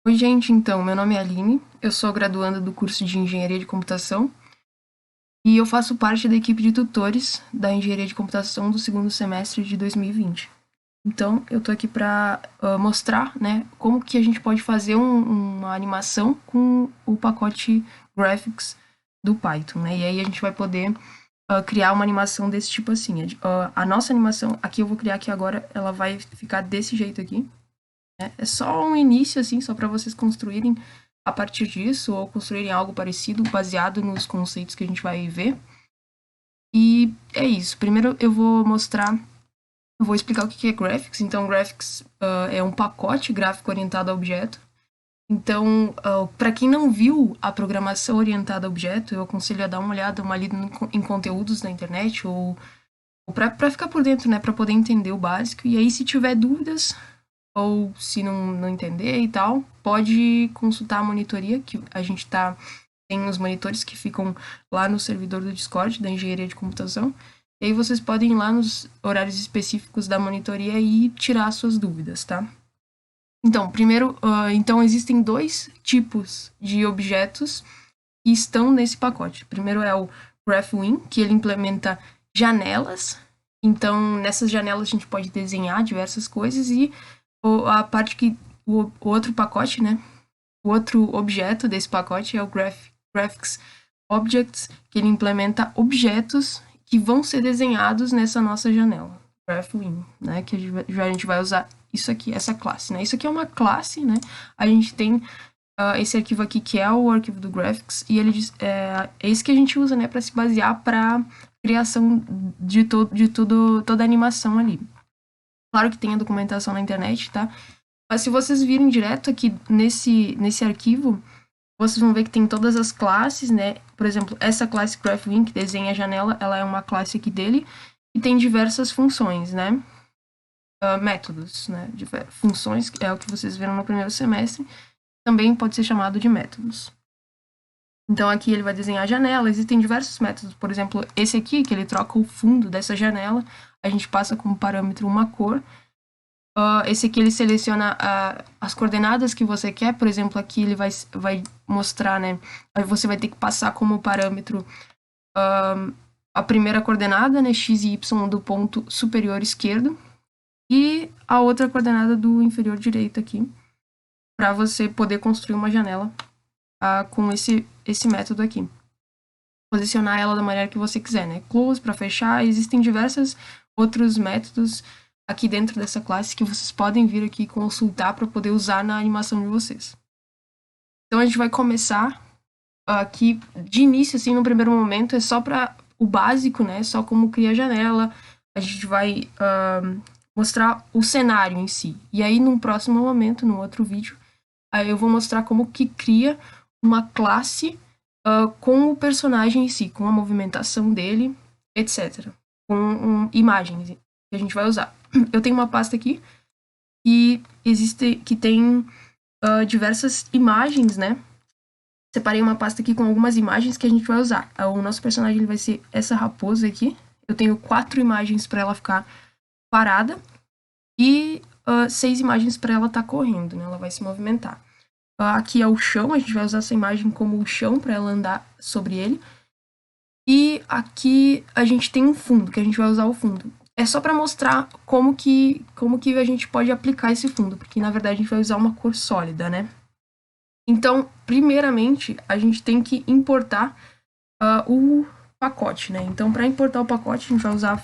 Oi, gente, então, meu nome é Aline, eu sou graduanda do curso de Engenharia de Computação e eu faço parte da equipe de tutores da Engenharia de Computação do segundo semestre de 2020. Então, eu tô aqui para mostrar, né, como que a gente pode fazer uma animação com o pacote Graphics do Python, né, e aí a gente vai poder criar uma animação desse tipo assim. A nossa animação, aqui eu vou criar aqui agora, ela vai ficar desse jeito aqui. É só um início, assim, só para vocês construírem a partir disso, ou construírem algo parecido, baseado nos conceitos que a gente vai ver. E é isso. Primeiro eu vou mostrar, eu vou explicar o que é Graphics. Então, Graphics é um pacote gráfico orientado a objeto. Então, para quem não viu a programação orientada a objeto, eu aconselho a dar uma olhada, uma lida em conteúdos na internet, ou para ficar por dentro, né, para poder entender o básico. E aí, se tiver dúvidas, ou se não entender e tal, pode consultar a monitoria, que a gente tem os monitores que ficam lá no servidor do Discord da Engenharia de Computação. E aí vocês podem ir lá nos horários específicos da monitoria e tirar suas dúvidas, tá? Então, primeiro, então existem dois tipos de objetos que estão nesse pacote. Primeiro é o GraphWin, que ele implementa janelas. Então, nessas janelas a gente pode desenhar diversas coisas e a parte que o outro pacote, né? O outro objeto desse pacote é o Graphics Objects, que ele implementa objetos que vão ser desenhados nessa nossa janela. GraphWin, né? Que a gente vai usar isso aqui, essa classe, né? Isso aqui é uma classe, né? A gente tem esse arquivo aqui que é o arquivo do Graphics e ele é esse que a gente usa, né? Para se basear para criação de toda a animação ali. Claro que tem a documentação na internet, tá? Mas se vocês virem direto aqui nesse arquivo, vocês vão ver que tem todas as classes, né? Por exemplo, essa classe GraphWin, que desenha a janela, ela é uma classe aqui dele, e tem diversas funções, né? Métodos, né? Funções, que é o que vocês viram no primeiro semestre, também pode ser chamado de métodos. Então aqui ele vai desenhar a janela, existem diversos métodos, por exemplo, esse aqui, que ele troca o fundo dessa janela, a gente passa como parâmetro uma cor. Esse aqui ele seleciona as coordenadas que você quer, por exemplo, aqui ele vai mostrar, né? Aí você vai ter que passar como parâmetro a primeira coordenada, né? X e Y do ponto superior esquerdo, e a outra coordenada do inferior direito aqui, para você poder construir uma janela com esse método aqui. Posicionar ela da maneira que você quiser, né? Close para fechar, existem diversos outros métodos aqui dentro dessa classe que vocês podem vir aqui consultar para poder usar na animação de vocês. Então a gente vai começar aqui de início, assim, no primeiro momento, é só para o básico, né? Só como cria a janela. A gente vai mostrar o cenário em si. E aí, num próximo momento, num outro vídeo, aí eu vou mostrar como que cria uma classe com o personagem em si, com a movimentação dele, etc. Com imagens que a gente vai usar. Eu tenho uma pasta aqui que tem diversas imagens, né? Separei uma pasta aqui com algumas imagens que a gente vai usar. O nosso personagem ele vai ser essa raposa aqui. Eu tenho 4 imagens para ela ficar parada e 6 imagens para ela estar correndo, né? Ela vai se movimentar. Aqui é o chão, a gente vai usar essa imagem como o chão para ela andar sobre ele. E aqui a gente tem um fundo, que a gente vai usar o fundo. É só para mostrar como que a gente pode aplicar esse fundo, porque na verdade a gente vai usar uma cor sólida, né? Então, primeiramente, a gente tem que importar o pacote, né? Então, para importar o pacote, a gente vai usar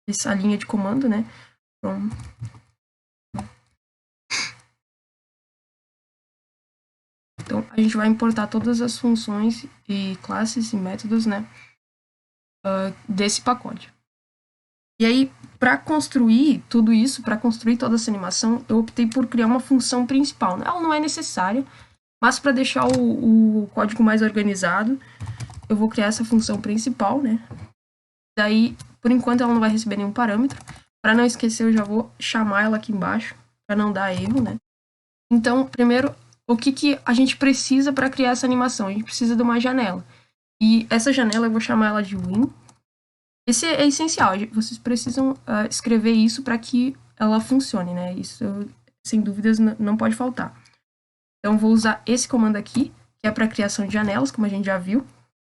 essa linha de comando, né? Então, a gente vai importar todas as funções e classes e métodos, né? Desse pacote. E aí, para construir tudo isso, para construir toda essa animação, eu optei por criar uma função principal. Ela não é necessária, mas para deixar o código mais organizado, eu vou criar essa função principal, né? Daí, por enquanto, ela não vai receber nenhum parâmetro. Para não esquecer, eu já vou chamar ela aqui embaixo, para não dar erro, né? Então, primeiro, o que a gente precisa para criar essa animação? A gente precisa de uma janela. E essa janela eu vou chamar ela de Win. Esse é essencial, vocês precisam escrever isso para que ela funcione, né? Isso, sem dúvidas, não pode faltar. Então, vou usar esse comando aqui, que é para criação de janelas, como a gente já viu.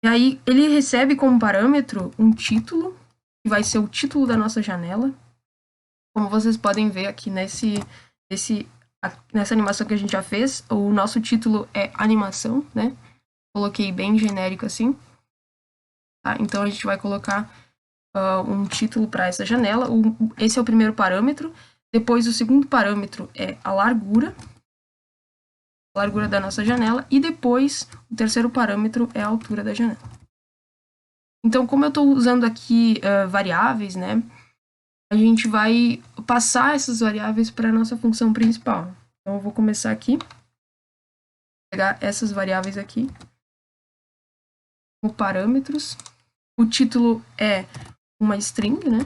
E aí, ele recebe como parâmetro um título, que vai ser o título da nossa janela. Como vocês podem ver aqui nessa animação que a gente já fez, o nosso título é animação, né? Coloquei bem genérico assim. Tá? Então, a gente vai colocar um título para essa janela. Esse é o primeiro parâmetro. Depois, o segundo parâmetro é a largura da nossa janela. E depois, o terceiro parâmetro é a altura da janela. Então, como eu estou usando aqui variáveis, né? A gente vai passar essas variáveis para a nossa função principal. Então, eu vou começar aqui. Pegar essas variáveis aqui. Como parâmetros. O título é uma string, né?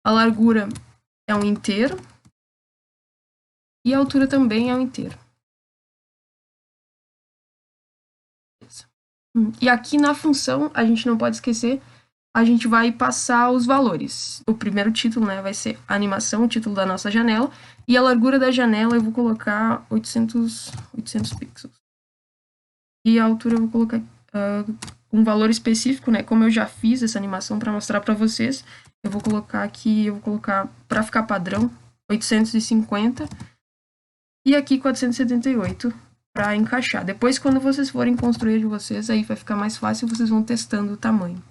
A largura é um inteiro. E a altura também é um inteiro. E aqui na função, a gente não pode esquecer, a gente vai passar os valores. O primeiro título, né, vai ser animação, o título da nossa janela. E a largura da janela eu vou colocar 800 pixels. E a altura eu vou colocar um valor específico, né? Como eu já fiz essa animação para mostrar para vocês, eu vou colocar aqui, para ficar padrão, 850. E aqui 478 para encaixar. Depois, quando vocês forem construir de vocês, aí vai ficar mais fácil, vocês vão testando o tamanho.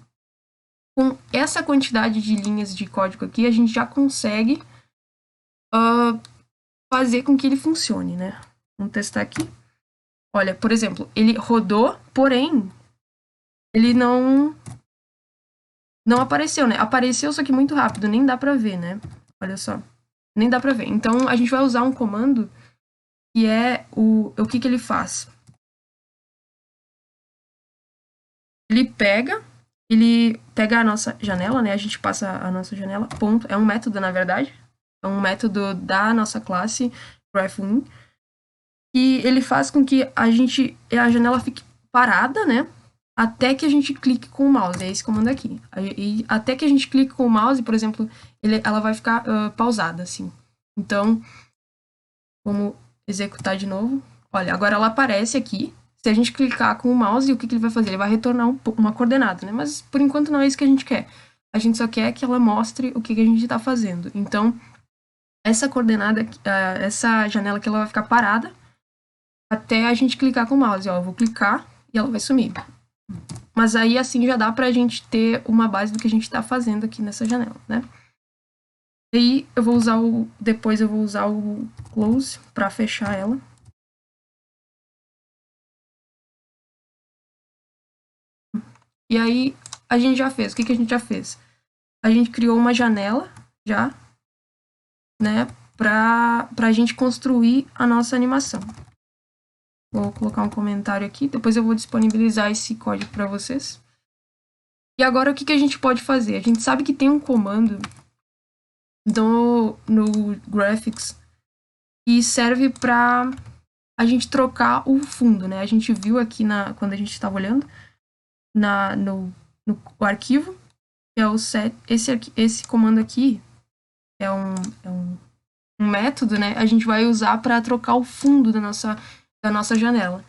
Com essa quantidade de linhas de código aqui, a gente já consegue fazer com que ele funcione, né? Vamos testar aqui. Olha, por exemplo, ele rodou, porém, ele não apareceu, né? Apareceu, só que muito rápido, nem dá pra ver, né? Olha só, nem dá pra ver. Então, a gente vai usar um comando que é o que ele faz. Ele pega a nossa janela, né? A gente passa a nossa janela, ponto. É um método, na verdade. É um método da nossa classe GraphWin. E ele faz com que a janela fique parada, né? Até que a gente clique com o mouse. É esse comando aqui. E até que a gente clique com o mouse, por exemplo, ela vai ficar pausada, assim. Então, vamos executar de novo. Olha, agora ela aparece aqui. Se a gente clicar com o mouse, o que ele vai fazer? Ele vai retornar uma coordenada, né? Mas, por enquanto, não é isso que a gente quer. A gente só quer que ela mostre o que a gente está fazendo. Então, essa coordenada, essa janela aqui, ela vai ficar parada até a gente clicar com o mouse. Ó, eu vou clicar e ela vai sumir. Mas aí, assim, já dá pra gente ter uma base do que a gente tá fazendo aqui nessa janela, né? E aí, eu vou usar depois eu vou usar o close pra fechar ela. E aí, a gente já fez. O que a gente já fez? A gente criou uma janela, já, né? Pra gente construir a nossa animação. Vou colocar um comentário aqui, depois eu vou disponibilizar esse código para vocês. E agora o que a gente pode fazer? A gente sabe que tem um comando no Graphics que serve para a gente trocar o fundo, né? A gente viu aqui quando a gente estava olhando no arquivo, que é o set. Esse comando aqui é um método, né? A gente vai usar para trocar o fundo da nossa janela.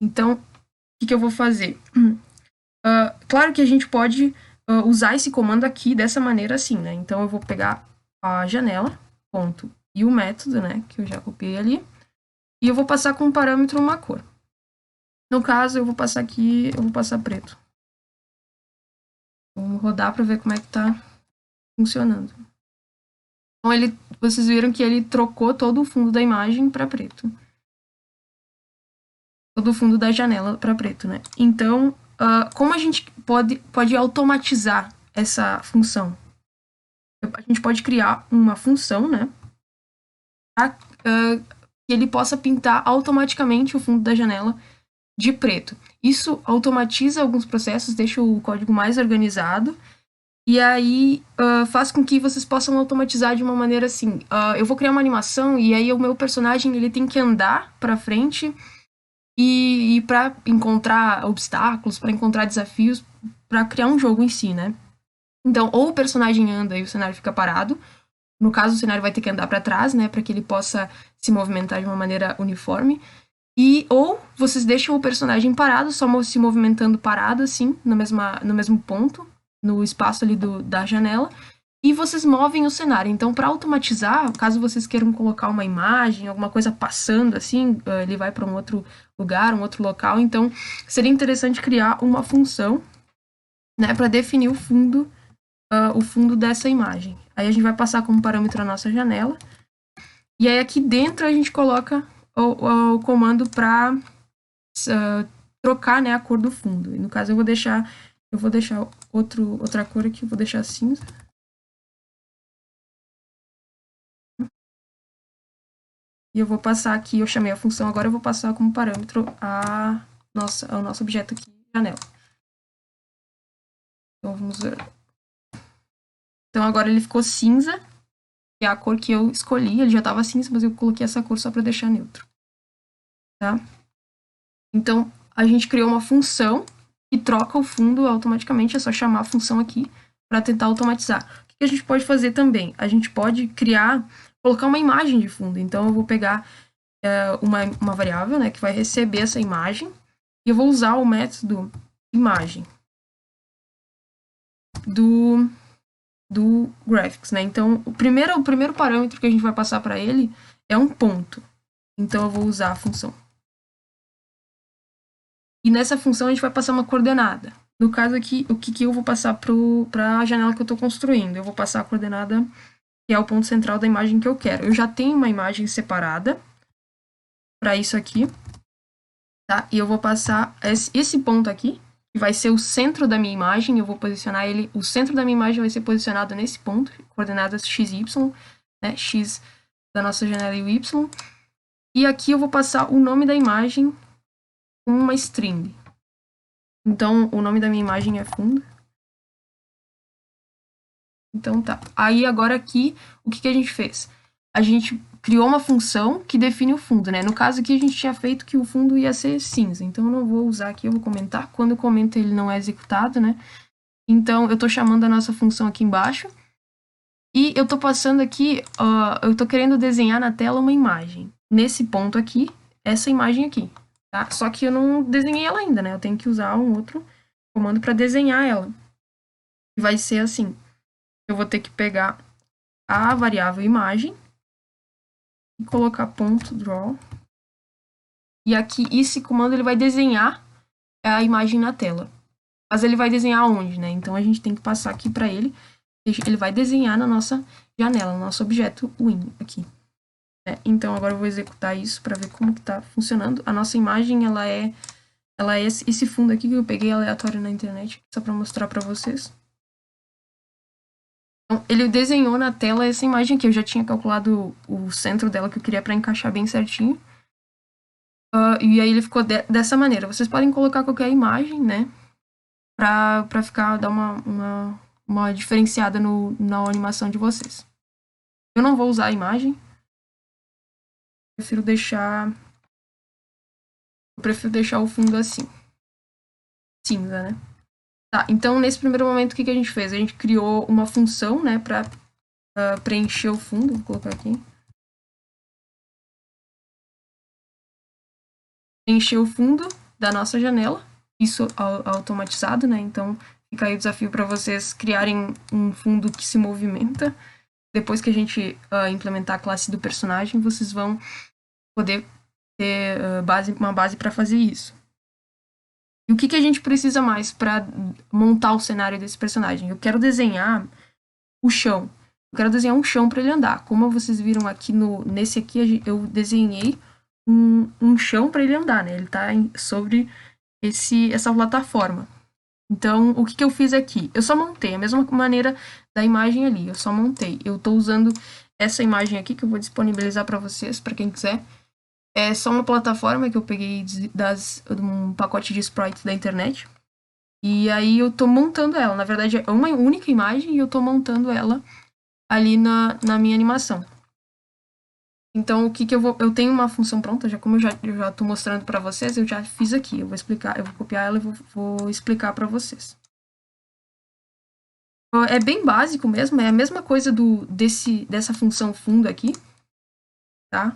Então, o que eu vou fazer? Claro que a gente pode usar esse comando aqui dessa maneira assim, né? Então, eu vou pegar a janela, ponto, e o método, né? Que eu já copiei ali. E eu vou passar como parâmetro uma cor. No caso, eu vou passar aqui, eu vou passar preto. Vamos rodar para ver como é que tá funcionando. Então, vocês viram que ele trocou todo o fundo da imagem para preto. Todo o fundo da janela para preto, né? Então, como a gente pode automatizar essa função? A gente pode criar uma função, né? Para que ele possa pintar automaticamente o fundo da janela de preto. Isso automatiza alguns processos, deixa o código mais organizado. E aí faz com que vocês possam automatizar de uma maneira assim. Eu vou criar uma animação e aí o meu personagem ele tem que andar para frente e para encontrar obstáculos, para encontrar desafios, para criar um jogo em si, né? Então, ou o personagem anda e o cenário fica parado, no caso, o cenário vai ter que andar para trás, né, para que ele possa se movimentar de uma maneira uniforme. Ou vocês deixam o personagem parado, só se movimentando parado, assim, no mesmo ponto, no espaço ali da janela, e vocês movem o cenário. Então, para automatizar, caso vocês queiram colocar uma imagem, alguma coisa passando, assim, ele vai para um outro lugar, um outro local. Então, seria interessante criar uma função, né, para definir o fundo dessa imagem. Aí a gente vai passar como parâmetro a nossa janela. E aí aqui dentro a gente coloca o comando para trocar, né, a cor do fundo. E no caso eu vou deixar outra cor aqui, eu vou deixar cinza. E eu vou passar aqui, eu chamei a função, agora eu vou passar como parâmetro o nosso objeto aqui, janela. Então vamos ver. Então agora ele ficou cinza, que é a cor que eu escolhi. Ele já estava cinza, mas eu coloquei essa cor só para deixar neutro. Tá? Então a gente criou uma função que troca o fundo automaticamente, é só chamar a função aqui para tentar automatizar. O que a gente pode fazer também? A gente pode colocar uma imagem de fundo. Então eu vou pegar uma variável, né, que vai receber essa imagem, e eu vou usar o método imagem do graphics, né? Então o primeiro parâmetro que a gente vai passar para ele é um ponto. Então eu vou usar a função. E nessa função a gente vai passar uma coordenada. No caso aqui, o que eu vou passar para a janela que eu estou construindo? Eu vou passar a coordenada que é o ponto central da imagem que eu quero. Eu já tenho uma imagem separada para isso aqui, tá? E eu vou passar esse ponto aqui, que vai ser o centro da minha imagem. Eu vou posicionar ele, o centro da minha imagem vai ser posicionado nesse ponto, coordenadas x, y, né? X da nossa janela e o y. E aqui eu vou passar o nome da imagem com uma string. Então, o nome da minha imagem é fundo. Então, tá. Aí, agora aqui, o que a gente fez? A gente criou uma função que define o fundo, né? No caso aqui, a gente tinha feito que o fundo ia ser cinza. Então, eu não vou usar aqui, eu vou comentar. Quando eu comento, ele não é executado, né? Então, eu tô chamando a nossa função aqui embaixo. E eu tô passando aqui, eu tô querendo desenhar na tela uma imagem. Nesse ponto aqui, essa imagem aqui. Tá? Só que eu não desenhei ela ainda, né? Eu tenho que usar um outro comando para desenhar ela. E vai ser assim. Eu vou ter que pegar a variável imagem e colocar ponto .draw. E aqui, esse comando ele vai desenhar a imagem na tela. Mas ele vai desenhar onde, né? Então a gente tem que passar aqui para ele. Ele vai desenhar na nossa janela, no nosso objeto Win aqui. Então agora eu vou executar isso para ver como que tá funcionando. A nossa imagem, ela é esse fundo aqui que eu peguei aleatório na internet, só para mostrar para vocês. Então, ele desenhou na tela essa imagem aqui. Eu já tinha calculado o centro dela que eu queria para encaixar bem certinho. E aí ele ficou dessa maneira. Vocês podem colocar qualquer imagem, né? Para dar uma diferenciada na animação de vocês. Eu não vou usar a imagem. Eu prefiro deixar o fundo assim. Cinza, né? Tá, então nesse primeiro momento o que a gente fez? A gente criou uma função, né, para preencher o fundo. Vou colocar aqui. Preencher o fundo da nossa janela. Isso automatizado, né? Então fica aí o desafio para vocês criarem um fundo que se movimenta. Depois que a gente implementar a classe do personagem, vocês vão poder ter uma base para fazer isso. E o que a gente precisa mais para montar o cenário desse personagem? Eu quero desenhar o chão. Eu quero desenhar um chão para ele andar. Como vocês viram aqui nesse aqui, eu desenhei um chão para ele andar, né? Ele está sobre essa plataforma. Então, o que eu fiz aqui? Eu só montei, a mesma maneira da imagem ali, eu só montei. Eu estou usando essa imagem aqui, que eu vou disponibilizar para vocês, para quem quiser. É só uma plataforma que eu peguei de um pacote de sprites da internet. E aí eu tô montando ela. Na verdade, é uma única imagem e eu tô montando ela ali na minha animação. Então, o que eu vou... Eu tenho uma função pronta, como eu já tô mostrando para vocês, eu já fiz aqui. Eu vou explicar, eu vou copiar ela e vou explicar para vocês. É bem básico mesmo, é a mesma coisa dessa função fundo aqui, tá?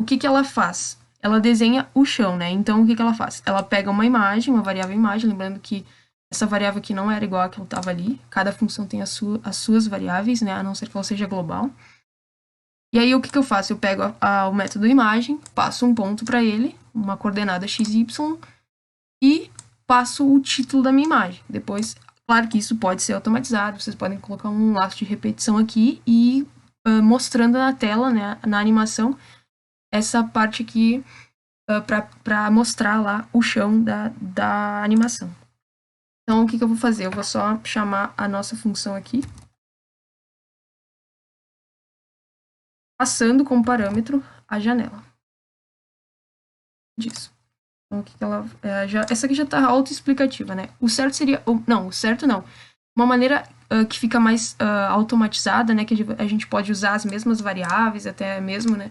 O que ela faz? Ela desenha o chão, né? Então, o que ela faz? Ela pega uma imagem, uma variável imagem, lembrando que essa variável aqui não era igual a que ela estava ali. Cada função tem as suas variáveis, né? A não ser que ela seja global. E aí, o que eu faço? Eu pego o método imagem, passo um ponto para ele, uma coordenada xy, e passo o título da minha imagem. Depois, claro que isso pode ser automatizado, vocês podem colocar um laço de repetição aqui e mostrando na tela, né, na animação, essa parte aqui para mostrar lá o chão da animação. Então, o que eu vou fazer? Eu vou só chamar a nossa função aqui, passando como parâmetro a janela disso. Então, o que ela essa aqui já está autoexplicativa, né? O certo seria, não, o certo não. Uma maneira que fica mais automatizada, né, que a gente pode usar as mesmas variáveis, até mesmo, né,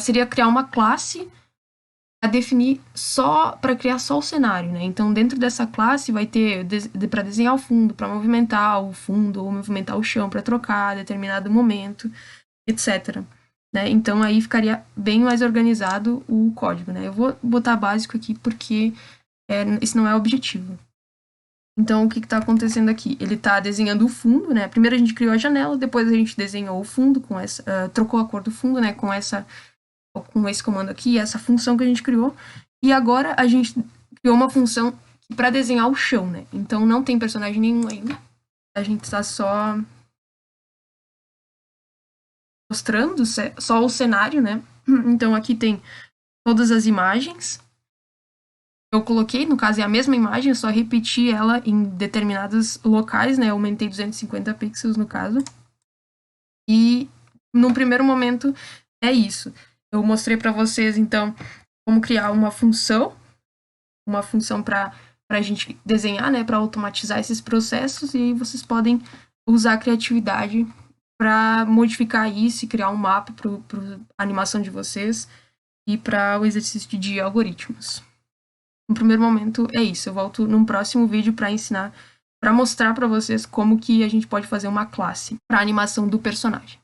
seria criar uma classe a definir só para criar só o cenário, né? Então, dentro dessa classe vai ter para desenhar o fundo, para movimentar o fundo ou movimentar o chão para trocar a determinado momento, etc. Né? Então, aí ficaria bem mais organizado o código, né? Eu vou botar básico aqui porque esse não é o objetivo. Então, o que está acontecendo aqui? Ele está desenhando o fundo, né? Primeiro a gente criou a janela, depois a gente desenhou o fundo com essa, trocou a cor do fundo, né? Com esse comando aqui, essa função que a gente criou. E agora a gente criou uma função para desenhar o chão, né? Então não tem personagem nenhum ainda. A gente está só mostrando só o cenário, né? Então aqui tem todas as imagens. Eu coloquei, no caso é a mesma imagem, eu só repeti ela em determinados locais, né? Eu aumentei 250 pixels no caso. E no primeiro momento é isso. Eu mostrei para vocês, então, como criar uma função para a gente desenhar, né, para automatizar esses processos, e aí vocês podem usar a criatividade para modificar isso e criar um mapa para a animação de vocês e para o exercício de algoritmos. No primeiro momento é isso. Eu volto num próximo vídeo para ensinar, para mostrar para vocês como que a gente pode fazer uma classe para a animação do personagem.